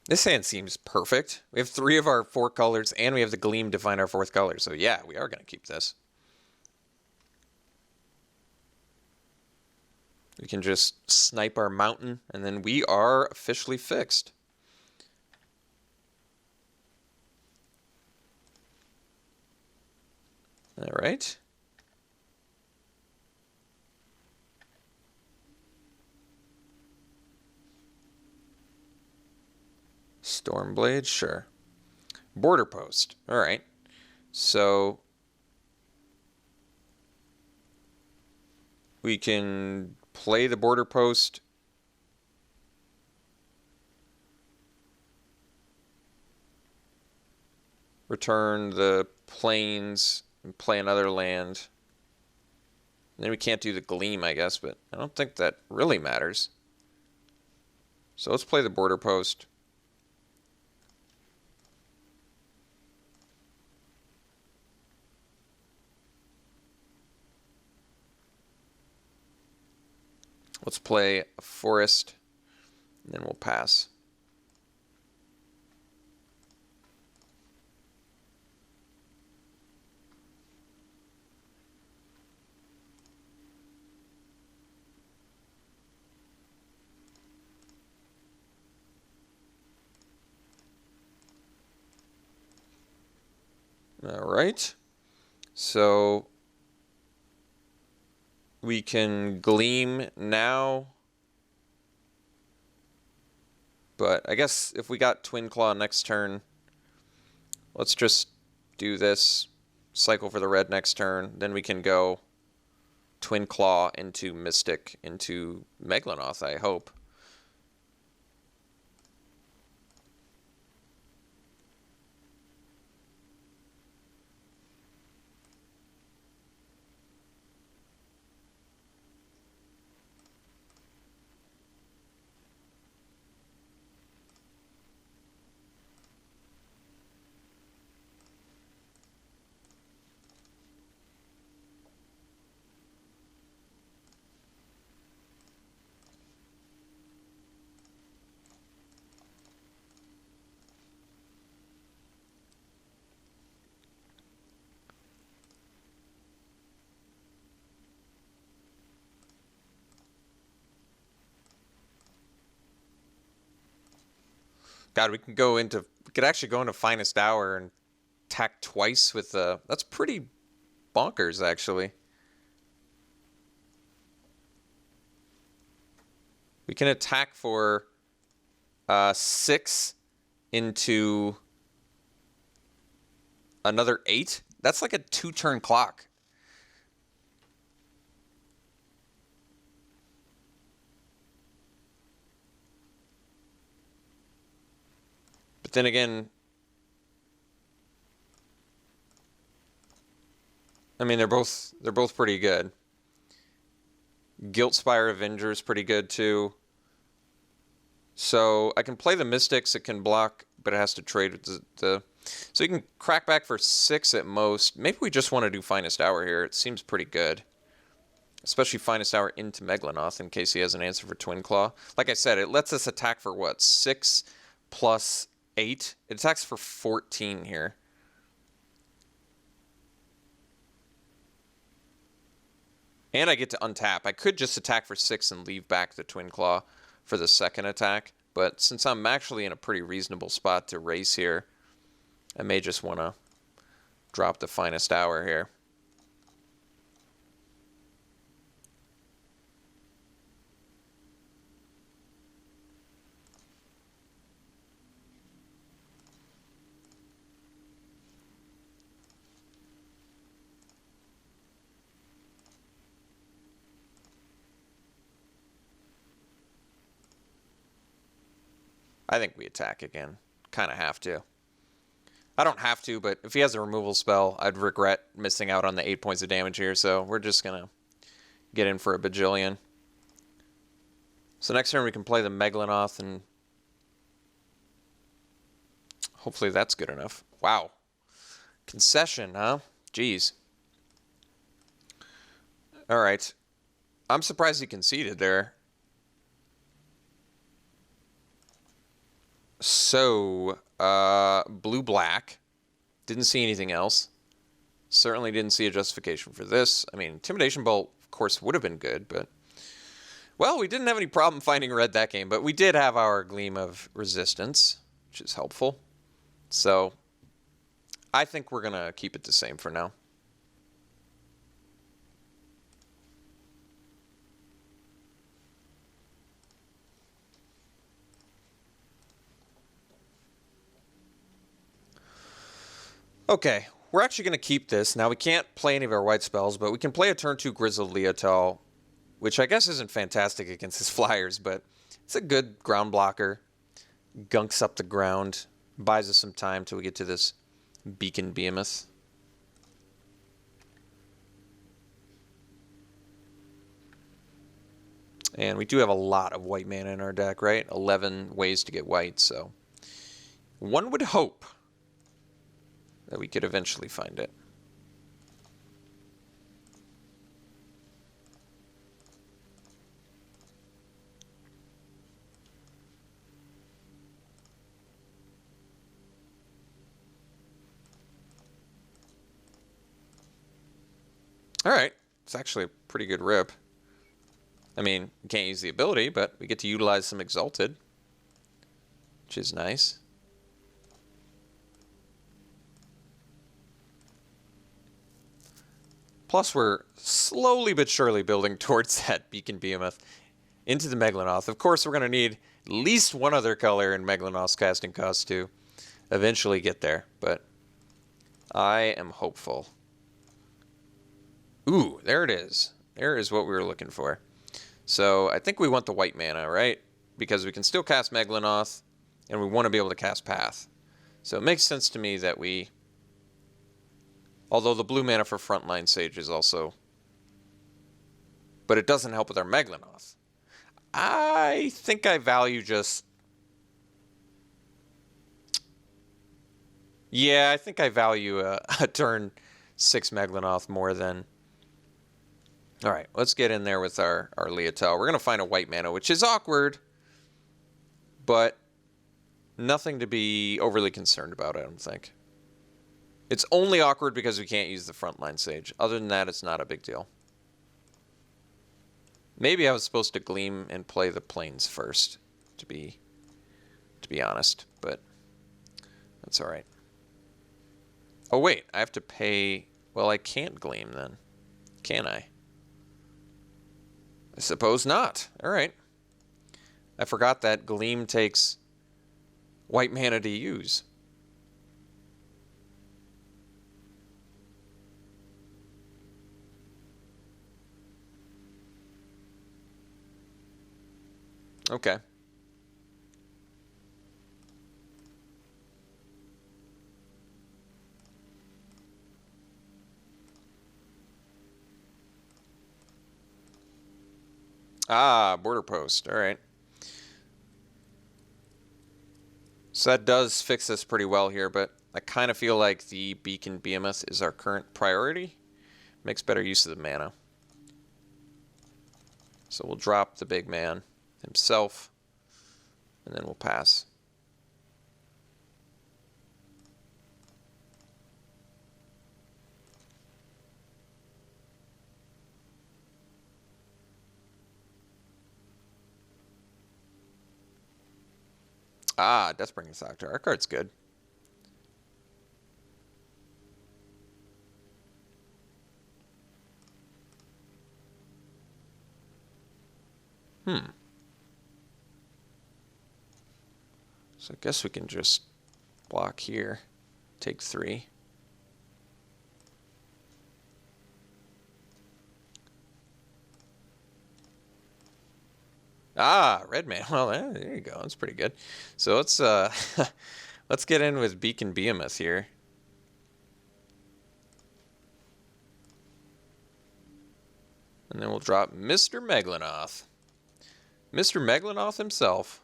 This hand seems perfect. We have 3 of our 4 colors, and we have the Gleam to find our 4th color. So yeah, we are going to keep this. We can just snipe our mountain, and then we are officially fixed. All right. Stormblade, sure. Border post. All right. So we can play the border post. Return the plains and play another land. And then we can't do the Gleam, I guess, but I don't think that really matters. So let's play the border post. Let's play a forest, and then we'll pass. All right. So we can Gleam now. But I guess if we got Twin Claw next turn, let's just do this. Cycle for the red next turn. Then we can go Twin Claw into Mystic into Megalanoth, I hope. God, we could actually go into Finest Hour and attack twice with that's pretty bonkers, actually. We can attack for 6 into another 8. That's like a 2-turn clock. But then again, I mean, they're both pretty good. Guiltspire Avenger is pretty good too. So I can play the Mystics. It can block, but it has to trade with the so you can crack back for 6 at most. Maybe we just want to do Finest Hour here. It seems pretty good. Especially Finest Hour into Megalanoth in case he has an answer for Twin Claw. Like I said, it lets us attack for what? 6 plus 8? It attacks for 14 here. And I get to untap. I could just attack for 6 and leave back the Twin Claw for the second attack. But since I'm actually in a pretty reasonable spot to race here, I may just want to drop the Finest Hour here. I think we attack again. Kind of have to. I don't have to, but if he has a removal spell, I'd regret missing out on the 8 points of damage here, so we're just going to get in for a bajillion. So next turn we can play the Megalanoth, and hopefully that's good enough. Wow. Concession, huh? Jeez. All right. I'm surprised he conceded there. So, blue-black. Didn't see anything else. Certainly didn't see a justification for this. I mean, Intimidation Bolt, of course, would have been good, but... Well, we didn't have any problem finding red that game, but we did have our Gleam of Resistance, which is helpful. So, I think we're going to keep it the same for now. Okay, we're actually going to keep this. Now, we can't play any of our white spells, but we can play a turn 2 Grizzled Leotol, which I guess isn't fantastic against his flyers, but it's a good ground blocker. Gunks up the ground, buys us some time till we get to this Beacon Behemoth. And we do have a lot of white mana in our deck, right? 11 ways to get white, so one would hope that we could eventually find it. All right, it's actually a pretty good rip. I mean, we can't use the ability, but we get to utilize some Exalted, which is nice. Plus, we're slowly but surely building towards that Beacon Behemoth into the Megalanoth. Of course, we're going to need at least one other color in Megalanoth's casting cost to eventually get there, but I am hopeful. Ooh, there it is. There is what we were looking for. So I think we want the white mana, right? Because we can still cast Megalanoth, and we want to be able to cast Path. So it makes sense to me that we... Although the blue mana for Frontline Sage is also... But it doesn't help with our Megalanoth. I think I value just... Yeah, I think I value a turn 6 Megalanoth more than... Alright, let's get in there with our Leotel. We're going to find a white mana, which is awkward, but nothing to be overly concerned about, I don't think. It's only awkward because we can't use the Frontline Sage. Other than that, it's not a big deal. Maybe I was supposed to Gleam and play the Plains first, to be honest, but that's alright. Oh wait, I have to pay... Well, I can't Gleam then, can I? I suppose not. Alright. I forgot that Gleam takes white mana to use. Okay. Ah, border post. All right. So that does fix us pretty well here, but I kind of feel like the Beacon Behemoth is our current priority. Makes better use of the mana. So we'll drop the big man himself, and then we'll pass. Ah, Deathbringer Doctor. Our card's good. So I guess we can just block here. Take 3. Ah, red man. Well, there you go. That's pretty good. So let's let's get in with Beacon Behemoth here. And then we'll drop Mr. Megalanoth. Mr. Megalanoth himself.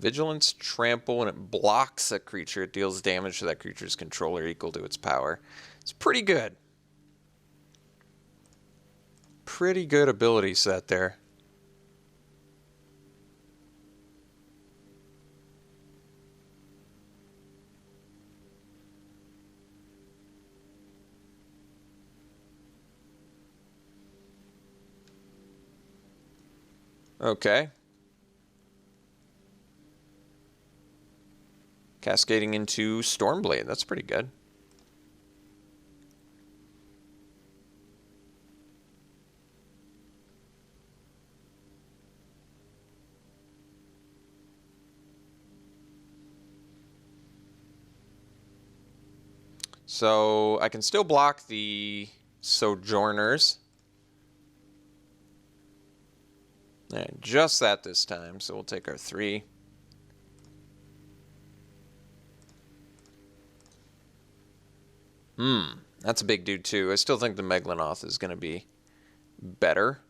Vigilance, trample, when it blocks a creature, it deals damage to that creature's controller equal to its power. It's pretty good. Pretty good ability set there. Okay. Cascading into Stormblade. That's pretty good. So I can still block the Sojourners. And just that this time, so we'll take our 3. That's a big dude too. I still think the Megalinoth is going to be better.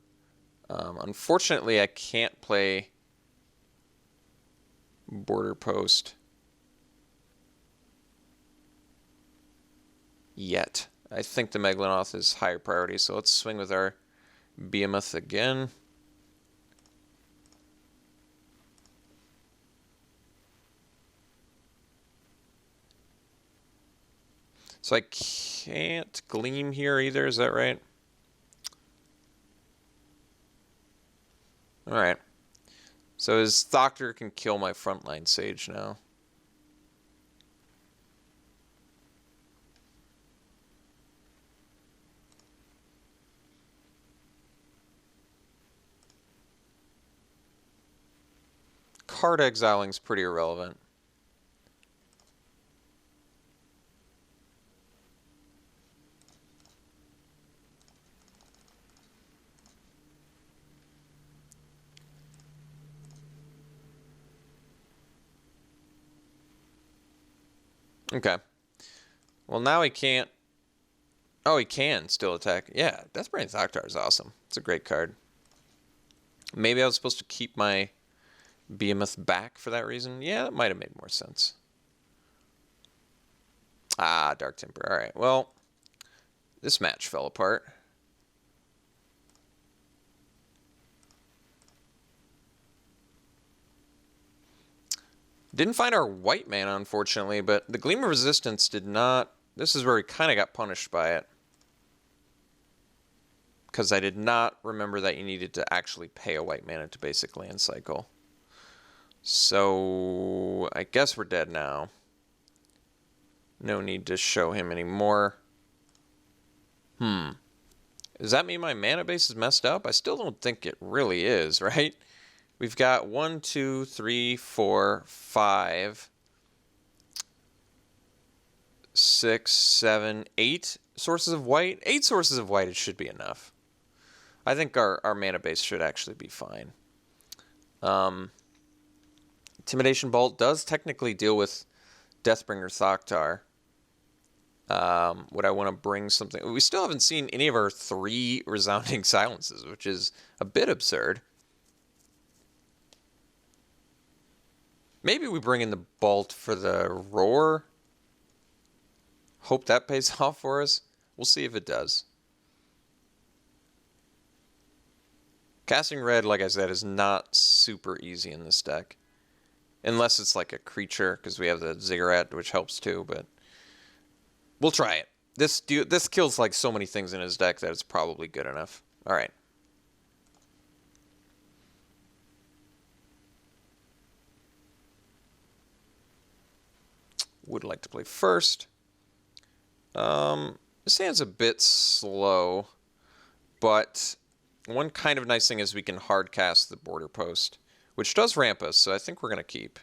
Unfortunately, I can't play Border Post yet. I think the Megalinoth is higher priority, so let's swing with our Behemoth again. So I can't Gleam here either, is that right? Alright. So his Thoctor can kill my frontline Sage now. Card exiling's pretty irrelevant. Okay. Well, now he can't... Oh, he can still attack. Yeah, Deathbrain Thoctar is awesome. It's a great card. Maybe I was supposed to keep my Behemoth back for that reason. Yeah, that might have made more sense. Ah, Dark Temper. All right, well, this match fell apart. Didn't find our white mana, unfortunately, but the Gleam of Resistance did not... This is where we kind of got punished by it. Because I did not remember that you needed to actually pay a white mana to basic land cycle. So, I guess we're dead now. No need to show him anymore. Does that mean my mana base is messed up? I still don't think it really is, right? We've got 1, 2, 3, 4, 5, 6, 7, 8 sources of white. 8 sources of white, it should be enough. I think our mana base should actually be fine. Intimidation Bolt does technically deal with Deathbringer Thoctar. Would I want to bring something? We still haven't seen any of our 3 Resounding Silences, which is a bit absurd. Maybe we bring in the Bolt for the Roar. Hope that pays off for us. We'll see if it does. Casting red, like I said, is not super easy in this deck. Unless it's like a creature, because we have the Ziggurat, which helps too, but... We'll try it. This kills like so many things in his deck that it's probably good enough. Alright. Would like to play first. This hand's a bit slow, but one kind of nice thing is we can hard cast the Border Post, which does ramp us, so I think we're going to keep.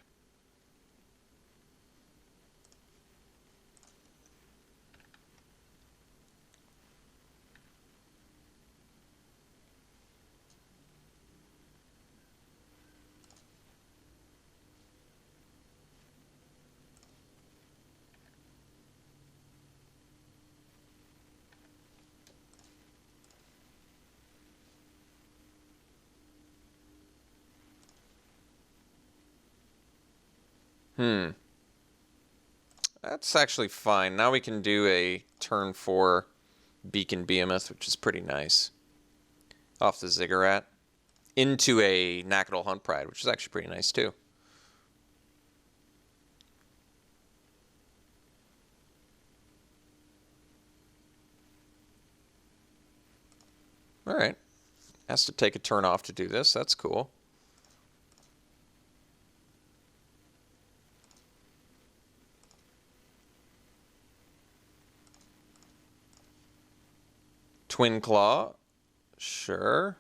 That's actually fine. Now we can do a turn 4 Beacon Behemoth, which is pretty nice. Off the Ziggurat. Into a Nakadal Hunt Pride, which is actually pretty nice too. Alright. Has to take a turn off to do this. That's cool. Twin Claw. Sure.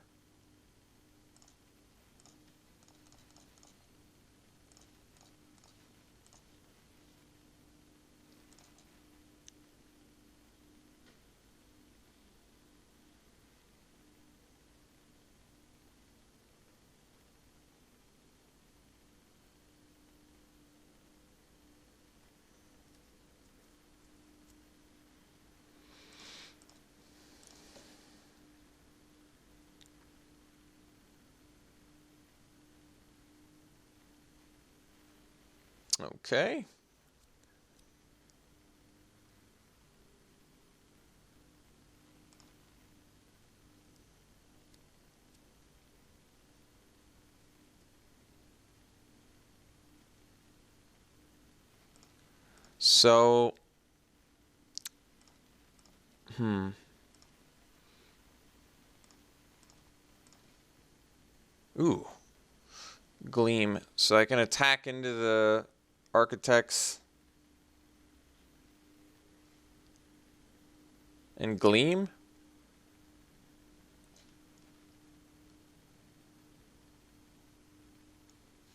Okay. So, Ooh. Gleam. So I can attack into the Architects and Gleam?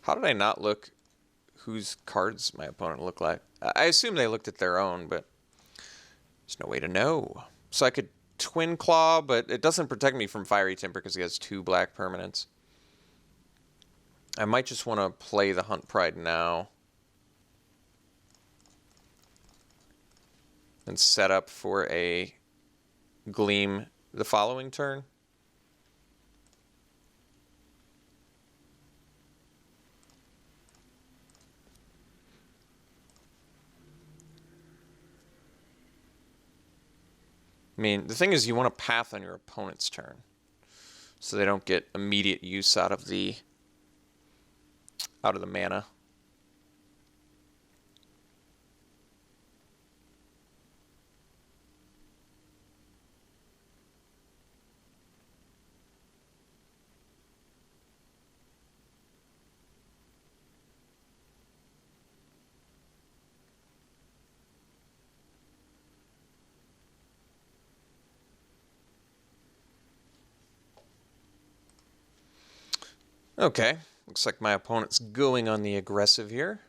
How did I not look whose cards my opponent looked like? I assume they looked at their own, but there's no way to know. So I could Twin Claw, but it doesn't protect me from Fiery Timber because he has 2 black permanents. I might just want to play the Hunt Pride now. And set up for a Gleam the following turn. I mean, the thing is you want to path on your opponent's turn, so they don't get immediate use out of the mana. Okay, looks like my opponent's going on the aggressive here.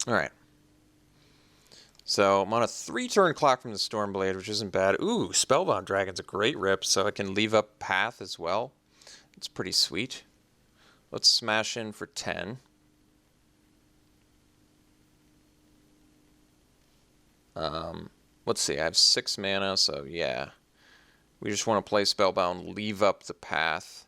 All right. So I'm on a 3-turn clock from the Stormblade, which isn't bad. Ooh, Spellbound Dragon's a great rip, so I can leave up Path as well. It's pretty sweet. Let's smash in for 10. Let's see, I have 6 mana, so yeah. We just want to play Spellbound, leave up the Path.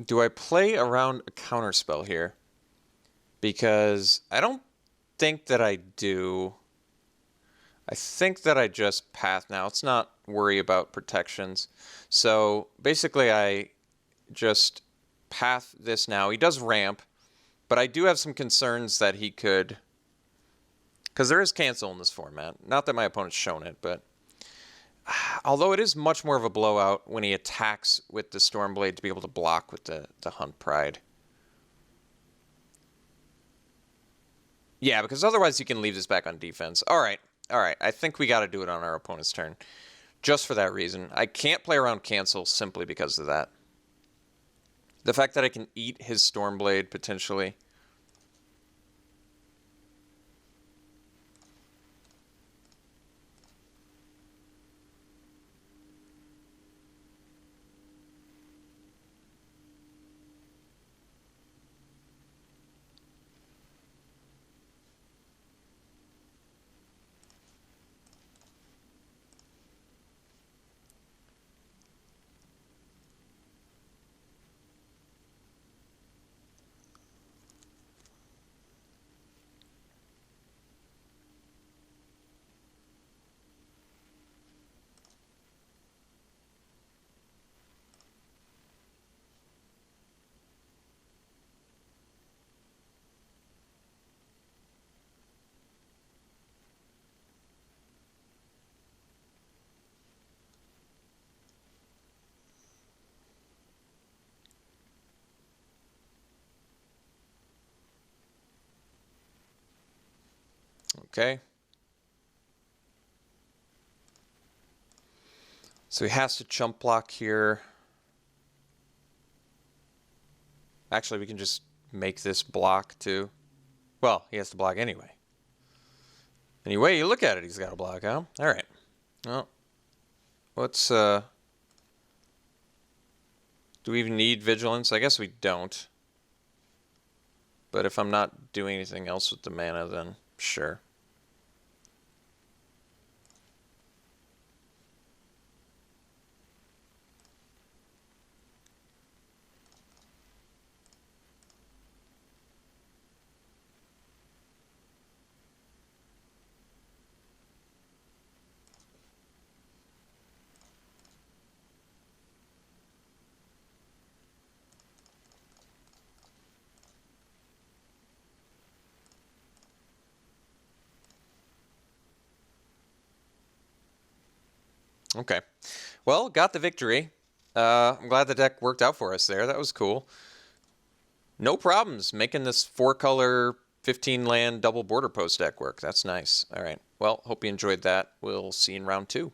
Do I play around a counterspell here? Because I don't think that I do. I think that I just path now. Let's not worry about protections. So basically I just path this now. He does ramp, but I do have some concerns that he could... Because there is cancel in this format. Not that my opponent's shown it, but... Although it is much more of a blowout when he attacks with the Stormblade to be able to block with the Hunt Pride. Yeah, because otherwise you can leave this back on defense. All right. I think we got to do it on our opponent's turn. Just for that reason. I can't play around cancel simply because of that. The fact that I can eat his Stormblade potentially. Okay. So he has to chump block here. Actually, we can just make this block too. Well, he has to block anyway. Anyway, you look at it, he's got to block, huh? All right. Well, let's, do we even need vigilance? I guess we don't. But if I'm not doing anything else with the mana, then sure. Okay. Well, got the victory. I'm glad the deck worked out for us there. That was cool. No problems making this 4-color, 15-land double border post deck work. That's nice. All right. Well, hope you enjoyed that. We'll see you in round 2.